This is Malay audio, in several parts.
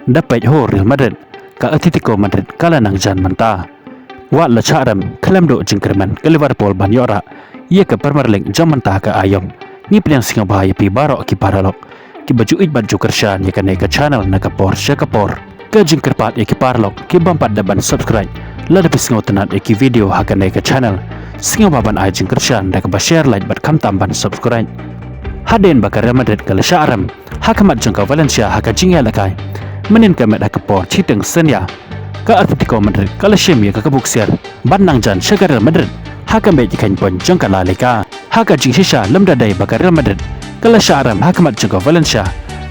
dapat ho Real Madrid ka Atletico Madrid kala nang jan manta wa la charam khalam do jingkerman ke Liverpool ban yora ia ke Premier League jam manta ka ayom ni piliang singa bahaya pi barok ki paralok ki baju id baju kershan ya ka channel na ka por ke jingker pat ya ki paralok ki bampat daban subscribe la da pisngo tanat ya ki video ha ka channel singa baban ay jingkershan da ka share like bat kam tamban subscribe haden bakar Real Madrid kala charam hakamat jangka Valencia haka jingya lakai menin ka met haka por chiteng senya ka Atletico Madrid kala shemia ka buksiar ban nang jan shagar Real Madrid haka met jikain pon jangka La Liga haka jing shisha lamda dai bakar Real Madrid kala charam hakamat jangka Valencia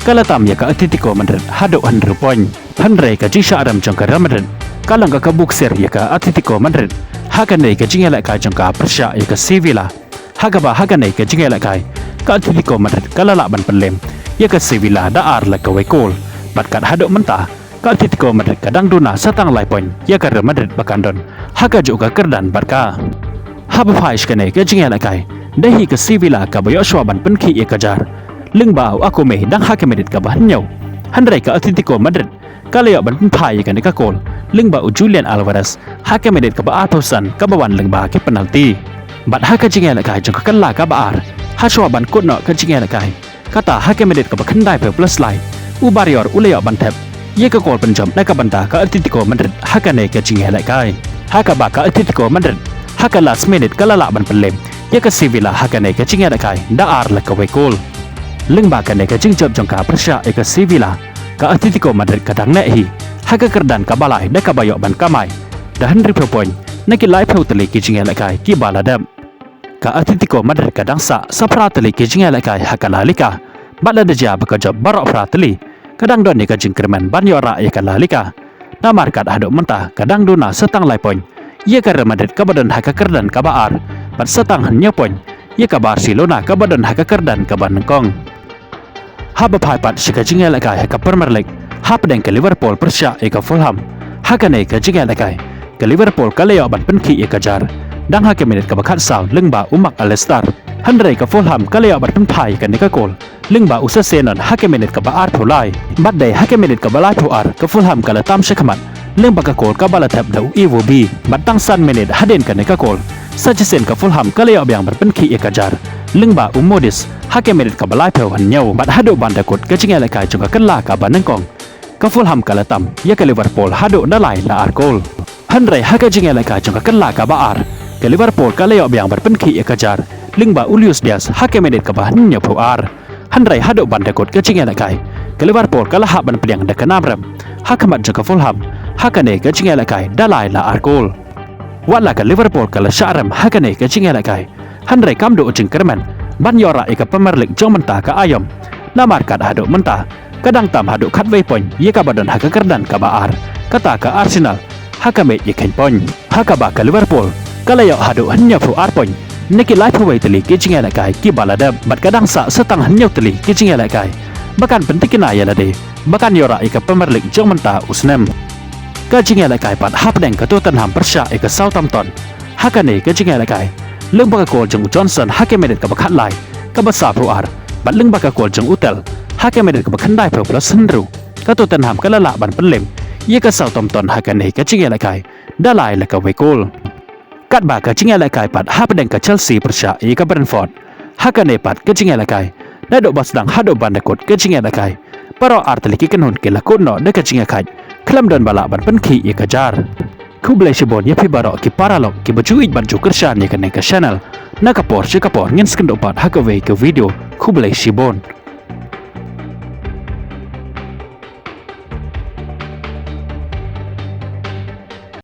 kala tam ya ka Atletico Madrid hado 100 point handrai ka jing charam jangka Real Madrid kala ka buksiar ya ka Atletico Madrid haka nei ka jingya lakai jangka Persha ya ka Sevilla haka ba haka nei ka jingya lakai ka Atletico Madrid kala laban pelem ya ke Sevilla da ar la ka wekol bat kat hadok mentah ka Atletico Madrid kadang duna satang lai poin ya ke Real Madrid bakandon haka juga kerdan barka haba phaish kane ke jingya lakai dahi ke Sevilla ka bayo shwaban penki ya kajar lingbau aku me dang haka medit ka bahnyau handrai ka Atletico Madrid kala ya ban phai ka ne ka kol lingbau Julian Alvarez haka medit ka ba atosan ka bawan lingba ke penalti bat haka jingya lakai jong ka la ka ba ar ha shwaban kutno ka jingya lakai kata hakim medit ka bakhandai pe plus lai ubarior uleyo bantep ye ka gol penjam da ka banta ka Atletico Madrid haka ne ka jinghe lai kai haka ba ka Atletico Madrid haka last minute kala la ban pelem ye ka Sevilla haka ne ka jinghe lai kai da ar la ka we gol lingba ka ne ka jingjab jongka Persha e ka Sevilla ka Atletico Madrid ka dang ne hi haka kerdan ka balai da ka bayo ban kamai da 100 point na ki lai pe utli ki jinghe lai kai ki baladam ka Atletico Madrid kadang sa prateli ke jingya lakai haka La Liga bala deja bakajob barok prateli kadang don ni ka jingkerman ban yora ya ka La Liga na markat hadok mentah kadang dona setang lai poin ia ka Real Madrid ka badan haka kerdan ka baar bat setang hanya poin ia ka Barcelona ka badan haka kerdan ka banengkong haba phai pat shika jingya lakai haka Premier League hap deng ka Liverpool Persha ya ka Fulham haka ne ka jingya lakai ka Liverpool ka leo ban penki ya ka jar dang hake minit ka bakhat saw lengba umak Alestar handrai ka Fulham kalaya bat phai ka ne ka kol lengba usa senon hake minit ka ba ar phulai bat dai hake minit ka balai phu ar ka Fulham kala tam shakhamat lengba ka kol ka bala thap da evo b bat tang san minit haden ka ne ka kol sajesen ka Fulham kalaya byang bat penki e ka jar lengba Modis hake minit ka balai phu han nyau bat hado banda kot ka chinga la kai chung ka la ka banangkong ka Fulham kala tam ya ka Liverpool hado dalai la ar kol handrai hake jinga la kai chung ka la ka ba ar ke Liverpool ka leo biang berpenki ya kajar lingba Julius Diaz hake menit ka bahan nya ar handrai hado banda kot ke chinga lakai ke Liverpool ka lahap ban pediang da kanam ram hakamat jaka Fulham hakane ke chinga lakai dalai la arkol wala ka Liverpool ka la sharam hakane ke chinga lakai handrai kam do jingkerman ban yora ka Premier League jong menta ka ayom namar kad hado menta kadang tam hado khat we poin ye ka badan haka kerdan ka baar kata ka Arsenal hakame ye kain poin hakaba ka Liverpool kalaya hado hanya pu arpoin neki lai pu wei teli ke jinga lakai ki balada bat kadang sa setang hanya teli ke jinga lakai bahkan pentikina ya lade bahkan yora ika Premier League jong menta usnem ka jinga lakai pat hap deng ka Tottenham Persha ika Southampton hakane ka jinga lakai leng baka kol jong Johnson hake medit ka bakhat lai ka basa pu ar bat leng baka kol jong Utel hake medit ka bakhandai pu plus henru ka Tottenham kala la ban pelem ye ka Southampton hakane ka jinga lakai dalai la ka we gol kat ba ka jinga lakai pat hap deng ka Chelsea Persha i ka Brentford haka ne pat ka jinga lakai na do bas dang hado banda kot ka jinga lakai paro artli ki kanun ke la no de ka jinga khai klam don bala ban penki i ka jar kublai shibon ye phi baro ki paralok ki baju id ban juker shan ye ka ne ka channel na ka por ngin skin do pat haka ve ka video kublai shibon